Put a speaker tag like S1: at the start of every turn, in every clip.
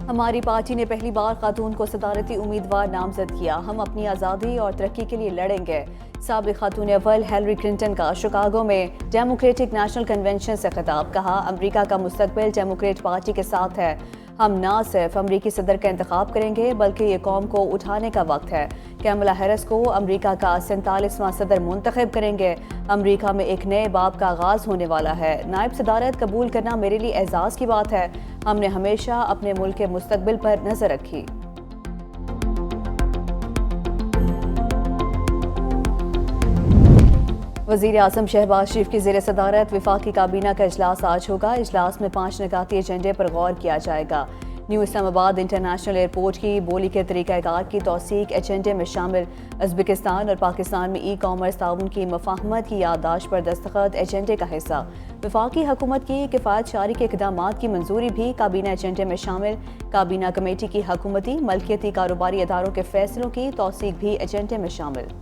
S1: हमारी पार्टी ने पहली बार खातून को सदारती उम्मीदवार नामजद किया। हम अपनी आज़ादी और तरक्की के लिए लड़ेंगे। साबिक़ खातून अव्वल हिलरी क्लिंटन का शिकागो में डेमोक्रेटिक नेशनल कन्वेंशन से खिताब। कहा, अमरीका का मुस्तकबिल डेमोक्रेट पार्टी के साथ है। हम ना सिर्फ अमरीकी सदर का इंतखाब करेंगे बल्कि ये कौम को उठाने का वक्त है। कैमला हैरिस को अमरीका का 47वां सदर मुंतखब करेंगे। अमरीका में एक नए बाब का आगाज होने वाला है। नायब सदारत कबूल करना मेरे लिए एजाज़ की बात है। हमने हमेशा अपने मुल्क के मुस्तकबिल पर नजर रखी। वज़ीर आज़म शहबाज शरीफ की ज़ेर सदारत वफाकी काबीना का इजलास आज होगा। इजलास में 5 निकाती एजेंडे पर गौर किया जाएगा। न्यू इस्लामाबाद इंटरनेशनल एयरपोर्ट की बोली के तरीक़ाकार की तौसीक एजेंडे में शामिल। उज़्बेकिस्तान और पाकिस्तान में ई-कॉमर्स ताउन की मफाहमत की याददाश्त पर दस्तखत एजेंडे का हिस्सा। वफाकी हुकूमत की किफ़ायत शारी के इक़दामात की मंजूरी भी काबीना एजेंडे में शामिल। काबीना कमेटी की हुकूमती मलकियती कारोबारी अदारों के फैसलों की तौसीक भी एजेंडे में शामिल।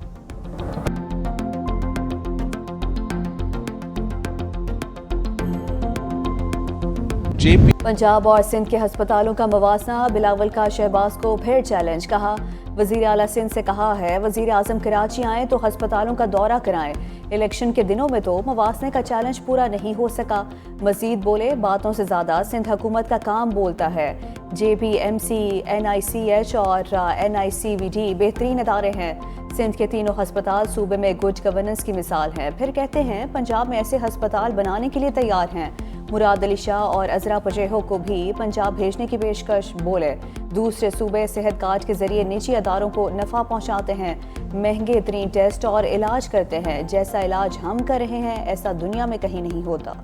S1: पंजाब और सिंध के हस्पतालों का मवाजना। बिलावल का शहबाज को फिर चैलेंज। कहा, वज़ीर आला सिंध से कहा है वज़ीर आज़म कराची आएँ तो हस्पतालों का दौरा कराएं। इलेक्शन के दिनों में तो मवासने का चैलेंज पूरा नहीं हो सका। मजीद बोले, बातों से ज़्यादा सिंध हुकूमत का काम बोलता है। JPMC, NICH और NICVD बेहतरीन अदारे हैं। सिंध के तीनों हस्पताल सूबे में गुड गवर्नेंस की मिसाल हैं। फिर कहते हैं पंजाब में ऐसे हस्पताल बनाने के लिए तैयार हैं। मुराद अली शाह और अजरा पजेहो को भी पंजाब भेजने की पेशकश। बोले, दूसरे सूबे सेहत कार्ड के जरिए निजी अदारों को नफा पहुंचाते हैं, महंगे तरीन टेस्ट और इलाज करते हैं। जैसा इलाज हम कर रहे हैं ऐसा दुनिया में कहीं नहीं होता।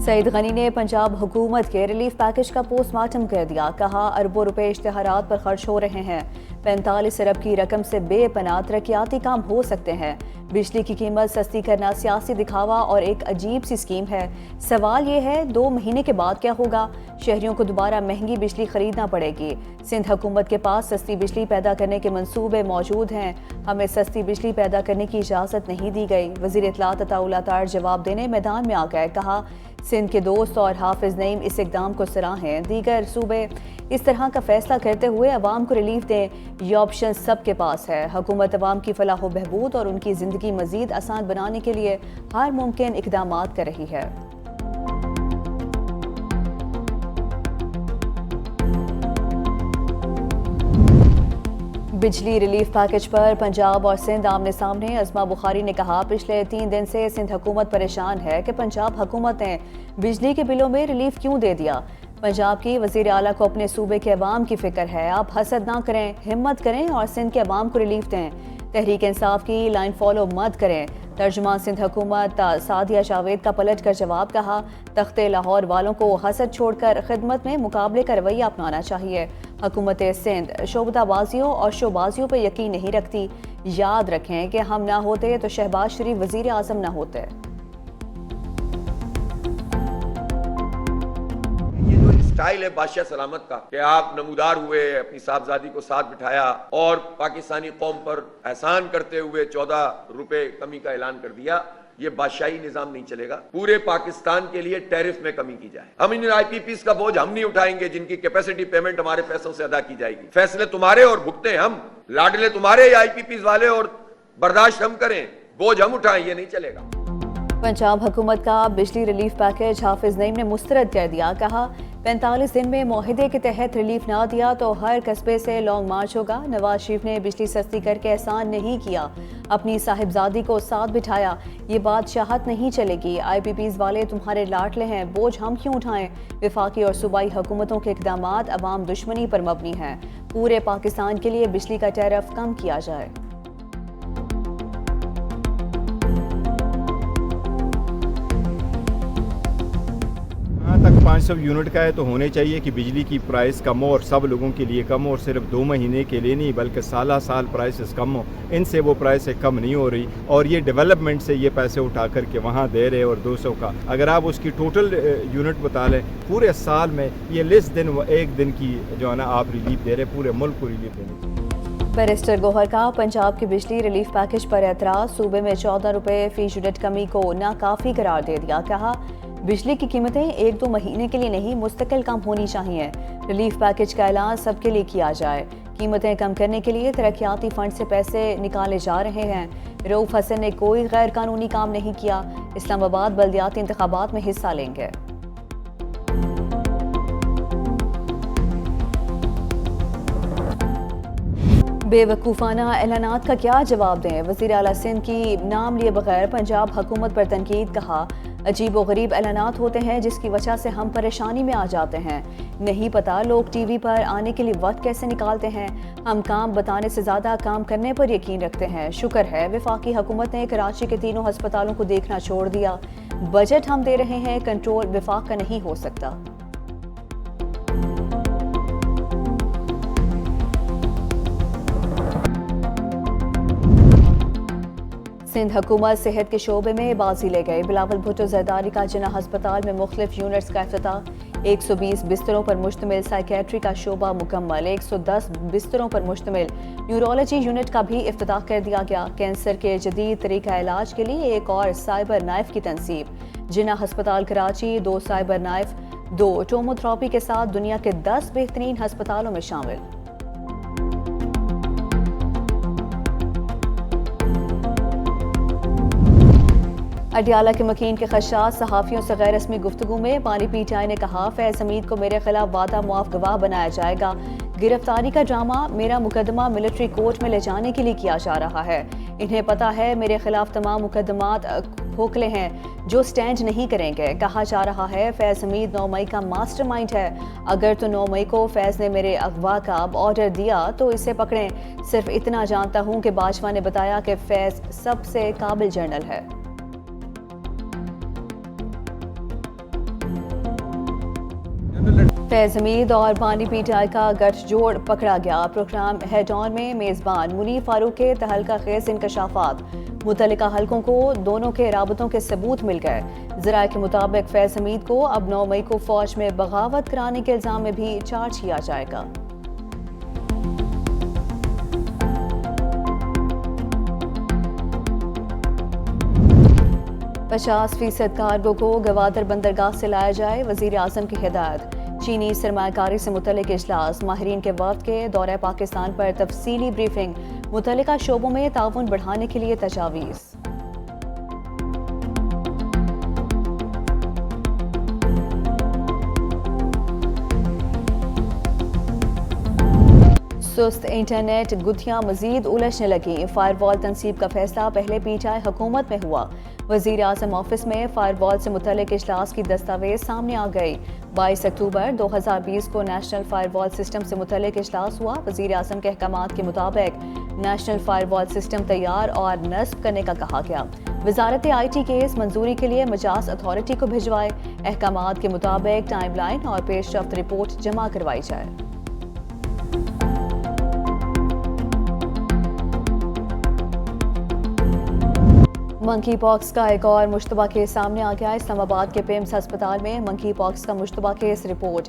S1: सईद गनी ने पंजाब हुकूमत के रिलीफ पैकेज का पोस्टमार्टम कर दिया। कहा, अरबों रुपए इश्तिहारात पर खर्च हो रहे हैं। 45 अरब की रकम से बेपनाह तरक्याती काम हो सकते हैं। बिजली की कीमत सस्ती करना सियासी दिखावा और एक अजीब सी स्कीम है। सवाल ये है 2 महीने के बाद क्या होगा? शहरियों को दोबारा महंगी बिजली खरीदना पड़ेगी। सिंध हुकूमत के पास सस्ती बिजली पैदा करने के मंसूबे मौजूद हैं। हमें सस्ती बिजली पैदा करने की इजाज़त नहीं दी गई। वज़ीर इत्तलात अताउल अतार जवाब देने मैदान में आ गए। कहा, सिंध के दोस्त और हाफिज नईम इस इकदाम को सराहें। दीगर सूबे इस तरह का फैसला करते हुए अवाम को रिलीफ दें। ये ऑप्शन सबके पास है। हुकूमत अवाम की फलाह व बहबूद और उनकी ज़िंदगी मज़ीद आसान बनाने के लिए हर मुमकिन इक़दामात कर रही है। बिजली रिलीफ पैकेज पर पंजाब और सिंध आमने सामने। अज़मा बुखारी ने कहा, पिछले 3 दिन से सिंध हुकूमत परेशान है कि पंजाब हुकूमत ने बिजली के बिलों में रिलीफ क्यों दे दिया। पंजाब की वज़ीर आला को अपने सूबे के अवाम की फिक्र है। आप हसद ना करें, हिम्मत करें और सिंध के अवाम को रिलीफ दें। तहरीक इंसाफ की लाइन फॉलो मत करें। तर्जुमान सिंध हुकूमत सादिया जावेद का पलट कर जवाब। कहा, तख्ते लाहौर वालों को हसद छोड़कर खिदमत में मुकाबले का रवैया अपनाना चाहिए। हुकूमत सिंध शोबदाबाजियों और शोबाजियों पर यकीन नहीं रखती। याद रखें कि हम ना होते तो शहबाज शरीफ वज़ीर आज़म ना होते।
S2: स्टाइल है बादशाह सलामत का कि आप नमूदार हुए, अपनी साहबजादी को साथ बिठाया और पाकिस्तानी कौम पर एहसान करते हुए 14 रुपए कमी का ऐलान कर दिया। ये बादशाही निजाम नहीं चलेगा। पूरे पाकिस्तान के लिए टैरिफ में कमी की जाए। हम इन IPPs का बोझ हम नहीं उठाएंगे जिनकी कैपेसिटी पेमेंट हमारे पैसों से अदा की जाएगी। फैसले तुम्हारे और भुगते हम, लाडले तुम्हारे या IPPs वाले और बर्दाश्त हम करें, बोझ हम उठाएं, ये नहीं चलेगा।
S1: पंजाब हुकूमत का बिजली रिलीफ पैकेज हाफिज नईम ने मुस्तरद कर दिया। कहा, 45 दिन में मुआहदे के तहत रिलीफ ना दिया तो हर कस्बे से लॉन्ग मार्च होगा। नवाज शरीफ ने बिजली सस्ती करके एहसान नहीं किया, अपनी साहिबजादी को साथ बिठाया। ये बादशाहत नहीं चलेगी। IPPs वाले तुम्हारे लाडले हैं, बोझ हम क्यों उठाएं। वफाकी और सूबाई हुकूमतों के इक़दामात अवाम दुश्मनी पर मबनी हैं। पूरे पाकिस्तान के लिए बिजली का टैरिफ कम किया जाए।
S3: तक 500 यूनिट का है तो होने चाहिए कि बिजली की प्राइस कम हो और सब लोगों के लिए कम हो, और सिर्फ 2 महीने के लिए नहीं बल्कि साल प्राइसेस कम हो। इनसे वो प्राइसें कम नहीं हो रही और ये डेवलपमेंट से ये पैसे उठा करके वहाँ दे रहे। और 200 का अगर आप उसकी टोटल यूनिट बता लें पूरे साल में, ये लेस दिन 1 दिन की जो है ना आप रिलीफ दे रहे, पूरे मुल्क को रिलीफ देने।
S1: बैरिस्टर गोहर का पंजाब की बिजली रिलीफ पैकेज पर एतराज, सूबे में 14 रुपए फी यूनिट कमी को नाकाफी करार दे दिया। कहा बिजली की कीमतें 1-2 महीने के लिए नहीं मुस्तकिल कम होनी चाहिए। रिलीफ पैकेज का ऐलान सबके लिए किया जाए। कीमतें कम करने के लिए तरक्याती फंड से पैसे निकाले जा रहे हैं। रऊफ हसन ने कोई गैर कानूनी काम नहीं किया। इस्लामाबाद बल्दियाती इंतखाबात में हिस्सा लेंगे। बेवकूफ़ाना ऐलानात का क्या जवाब दें? वज़ीर आला सिंध की नाम लिए बगैर पंजाब हुकूमत पर तनकीद। कहा अजीब व गरीब ऐलानात होते हैं जिसकी वजह से हम परेशानी में आ जाते हैं। नहीं पता लोग टीवी पर आने के लिए वक्त कैसे निकालते हैं। हम काम बताने से ज़्यादा काम करने पर यकीन रखते हैं। शुक्र है वफाकी हुकूमत ने कराची के तीनों अस्पतालों को देखना छोड़ दिया। बजट हम दे रहे हैं, कंट्रोल वफाक का नहीं हो सकता। सिंध हुकूमत सेहत के शोबे में बाजी ले गए। बिलावल भुट्टो जरदारी का जिन्ना अस्पताल में मुख्तलिफ यूनिट्स का इफ्तिताह। 120 बिस्तरों पर मुश्तमिल साइकेट्री का शोबा मुकम्मल। 110 बिस्तरों पर मुश्तमिल न्यूरोलॉजी यूनिट का भी इफ्तिताह कर दिया गया। कैंसर के जदीद तरीका इलाज के लिए एक और साइबर नाइफ की तनसीब। जिन्ना अस्पताल कराची 2 साइबर नाइफ 2 टोमोथेरेपी के साथ दुनिया के 10 बेहतरीन अस्पतालों में शामिल। अडियाला के मकीन के खदशात सहाफ़ियों से गैर रस्मी गुफ्तगू में पानी PTI ने कहा फैज हमीद को मेरे खिलाफ वादा मुआफ गवाह बनाया जाएगा। गिरफ्तारी का ड्रामा मेरा मुकदमा मिलिट्री कोर्ट में ले जाने के लिए किया जा रहा है। इन्हें पता है मेरे खिलाफ तमाम मुकदमात खोखले हैं जो स्टैंड नहीं करेंगे। कहा जा रहा है फैज हमीद 9 मई का मास्टरमाइंड है। अगर तो 9 मई को फैज ने मेरे अगवा का ऑर्डर दिया तो इसे पकड़ें। सिर्फ इतना जानता हूँ कि बाजवा ने बताया कि फैज सबसे काबिल जर्नल है। फैज हमीद और बानी PTI का गठजोड़ पकड़ा गया। प्रोग्राम हेड ऑन में मेज़बान मुनीर फारूक के तहलका खेज इंकशाफात। मुतल्लिका हलकों को दोनों के राबतों के सबूत मिल गए। ज़राए के मुताबिक फैज हमीद को अब 9 मई को फौज में बगावत कराने के इल्जाम में भी चार्ज किया जाएगा। पचास % कार्गो को गवादर बंदरगाह से लाया जाए, वज़ीर आज़म की हिदायत। चीनी सरमायाकारी से मुतल्लिक इजलास, माहिरीन के वक्त के दौरे पाकिस्तान पर तफसीली ब्रीफिंग, मुतल्लिका शोबों में ताउन बढ़ाने के लिए तजावीज़। सुस्त इंटरनेट गुत्थियां मजीद उलझने लगी। फायरवॉल तनसीब का फैसला पहले PTI हुकूमत में हुआ। वज़ीर आज़म ऑफिस में फायरवॉल से मुतल्लिक इजलास की दस्तावेज सामने आ गई। 22 अक्टूबर 2020 को नेशनल फायरवॉल सिस्टम से मुतल्लिक इजलास हुआ। वज़ीर आज़म के अहकामात के मुताबिक नेशनल फायरवॉल सिस्टम तैयार और नस्ब करने का कहा गया। वजारत IT केस मंजूरी के लिए मजाज अथॉरिटी को भिजवाए। अहकामात के मुताबिक टाइमलाइन और पेशरफ्त रिपोर्ट जमा करवाई जाए। मंकी पॉक्स का एक और मुश्तबा केस सामने आ गया। इस्लामाबाद के पिम्स अस्पताल में मंकी पॉक्स का मुश्तबा केस रिपोर्ट।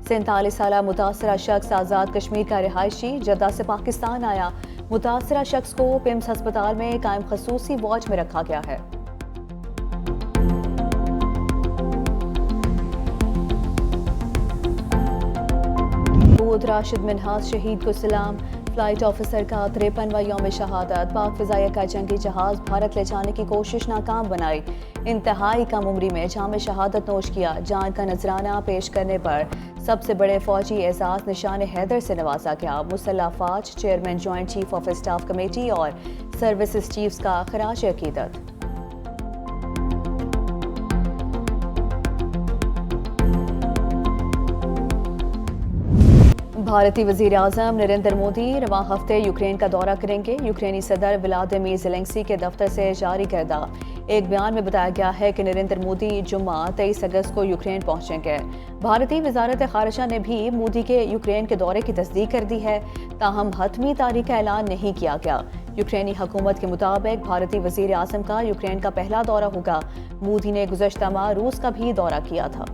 S1: 47 साला मुतासरा शख्स आज़ाद कश्मीर का रिहायशी जद्दा से पाकिस्तान आया। मुतासरा शख्स को पिम्स अस्पताल में कायम खसूसी वार्ड में रखा गया है। राशिद मिन्हाज शहीद को सलाम। फ्लाइट ऑफिसर का 53वां यौम शहादत। पाक फ़िज़ाइया का जंगी जहाज भारत ले जाने की कोशिश नाकाम बनाई। इंतहाई कम उम्री में जाम शहादत नोश किया। जान का नजराना पेश करने पर सबसे बड़े फौजी एजाज निशान हैदर से नवाजा गया। मुसल्लह फ़ौज chairman joint chief of staff committee और सर्विसेज चीफ्स का खराज अकीदत। भारतीय वज़ीर आज़म नरेंद्र मोदी रवां हफ्ते यूक्रेन का दौरा करेंगे। यूक्रेनी सदर व्लादिमीर ज़ेलेंस्की के दफ्तर से जारी करदा एक बयान में बताया गया है कि नरेंद्र मोदी जुम्मा 23 अगस्त को यूक्रेन पहुंचेंगे। भारतीय वजारत खारिजा ने भी मोदी के यूक्रेन के दौरे की तस्दीक कर दी है, ताहम हतमी तारीख का ऐलान नहीं किया गया। यूक्रेनी हुकूमत के मुताबिक भारतीय वज़ीर आज़म का यूक्रेन का पहला दौरा होगा। मोदी ने गुज़श्ता माह रूस का भी दौरा किया था।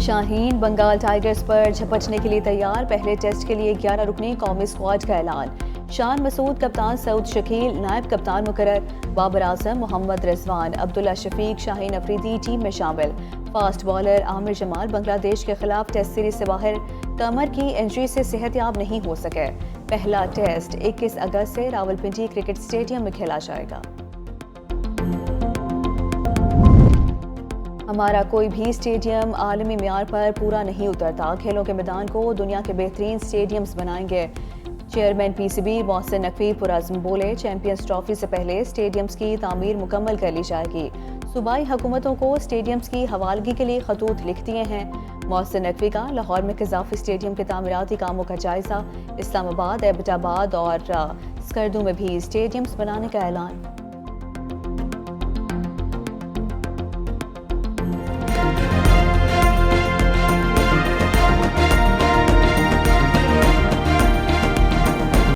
S1: शाहीन बंगाल टाइगर्स पर झपटने के लिए तैयार। पहले टेस्ट के लिए 11 रुकनी कौमी स्क्वाड का ऐलान। शान मसूद कप्तान, सऊद शकील नायब कप्तान मुकर्रर। बाबर आजम, मोहम्मद रिजवान, अब्दुल्ला शफीक, शाहीन अफरीदी टीम में शामिल। फास्ट बॉलर आमिर जमाल बांग्लादेश के खिलाफ टेस्ट सीरीज से बाहर, कमर की इंजरी से सेहतयाब नहीं हो सके। पहला टेस्ट 21 अगस्त से रावलपिंडी क्रिकेट स्टेडियम में खेला जाएगा। हमारा कोई भी स्टेडियम आलमी मियार पर पूरा नहीं उतरता। खेलों के मैदान को दुनिया के बेहतरीन स्टेडियम्स बनाएंगे। चेयरमैन पीसीबी मोहसिन नकवी पुरअज़्म बोले, चैंपियंस ट्रॉफी से पहले स्टेडियम्स की तामीर मुकम्मल कर ली जाएगी। सूबाई हुकूमतों को स्टेडियम्स की हवालगी के लिए खतूत लिख दिए हैं। मोहसिन नकवी का लाहौर में कज़ाफ़ी स्टेडियम के तामीराती कामों का जायजा। इस्लामाबाद, एबटाबाद और स्कर्दू में भी स्टेडियम्स बनाने का ऐलान।